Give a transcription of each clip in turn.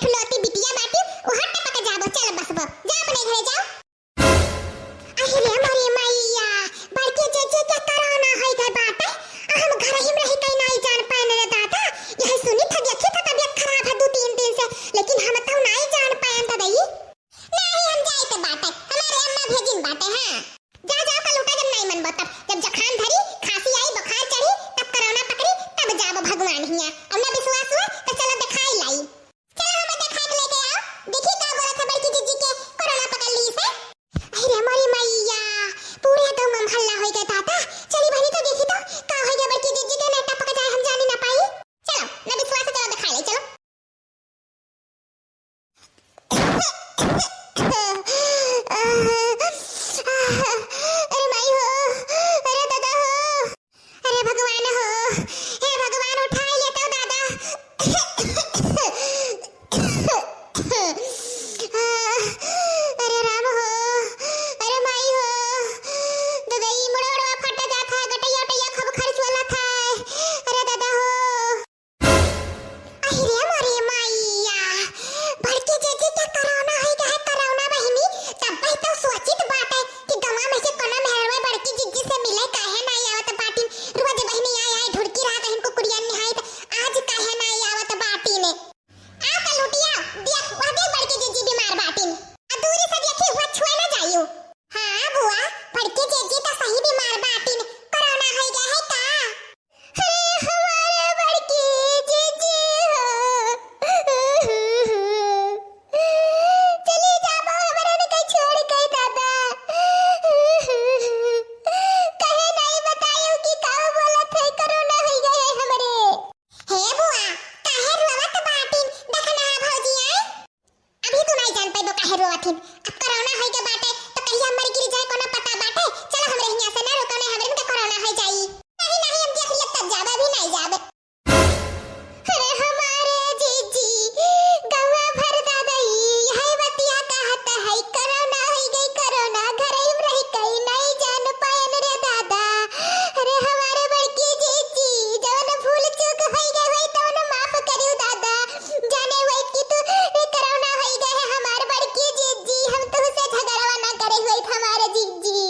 ठुलौती बिटिया बाटी ओ हट पका जाबो चल बस बो जा अपने घरे जाओ। अरे हमारी मैया बड़के जेजे क्या कराना है गए बाटे हम घर ही में रही कहीं नहीं जान पाए रे दादा यह सुनी था देखी था तबीयत खराब है 2-3 दिन से लेकिन हम तो नहीं जान पाए था दई नहीं हम जाए तो बाटे हमारे अम्मा भेजिन बाटे हां जा जा का लूटा जब नहीं मन बता जब जखान धरी खांसी आई बुखार चढ़ी तब कोरोना पकड़ी तब जाबो भगवान हिया हमने विश्वास हुआ तो चलो दिखाई लाई चलो हम दिखा के लेके आओ देखी का बोला था बड़की जीजी के कोरोना पकड़ ली से अरे हमारी मैया पूरे गांव में हल्ला हो गया दादा चली बहनी तो देखी तो का हो गया बड़की जीजी के नेटा पकड़ जाए हम जानी ना पाई चलो ना विश्वास है चलो दिखा ले चलो अरे माई हो अरे दादा हो अरे भगवान हो हे भगवान उठा लेता हूं दादा अरे राम हो अरे माई हो दगई मुड़वा फटा जा था गटैया टैया खब खर्च वाला था अरे दादा हो अरे हमारी मैया बड़के जेजे क्या कोरोना है क्या है कोरोना बहिनी तब भाई तो सोचित बात है कि गवा में से कोना मेहरवा बड़की जीजी से मिले काहे नहीं आवत बाटी रोज बहिनी आए ढुड़की रात इनको कुड़ियन निहाई आज काहे नहीं आवत बाटी ने आ का लुटिया देख वादे बड़की जीजी बीमार बाटी ने दूरी से देखी हुआ छुआ ना जाइयो हां बुआ बड़की जीजी तो सही बीमार बाटी ने कोरोना हो गया है का हमारे बड़की जीजी हो चली जाबो हमरा ने कहीं छोड़ के दादा कहे नहीं बतायो कि का बोला थे कोरोना हो गया है हमरे हे बुआ काहे रोवत बाटी देखना भौजी आए अभी तो नहीं जान पाइबो काहे रोवथिन अब कोरोना हो गया बाटे तो कहिया मर गिर जाए कोनो पता बाटे चलो हमरे हिया से ना रोकने हमरे के कोरोना हो जाई नहीं नहीं हम देख लिया तब जाबे भी नहीं जाबे अरे हमारे जीजी गवा भर दादाई यह बतिया कहता है कोरोना हो गई कोरोना घरे में रह कहीं नहीं जान पायन रे दादा अरे हमारे बड़की जीजी जवन भूल चूक हो गई वही तो न माफ करियो दादा जाने वही कि तू कोरोना हो गया है हमारे बड़की जीजी हम तो से झगड़वा ना करे हुई हमारे जीजी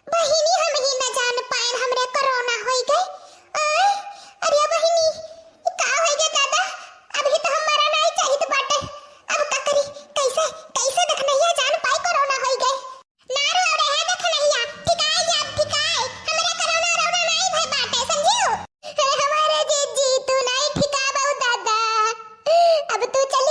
बहिनी हम ही न जान पायन हमरे कोरोना हो गई अरे बहिनी का हो गया दादा अभी तो हमारा नहीं चाहिए बाटे अब का करी कैसे कैसे देखनैया जान पाई कोरोना हो गए ना रो रहे देखनैया ठिकाए जा ठिकाए हमरे कोरोना रोना नहीं भई बाटे समझियो हमारे जीजी तू नहीं ठिकाबो दादा अब तू चल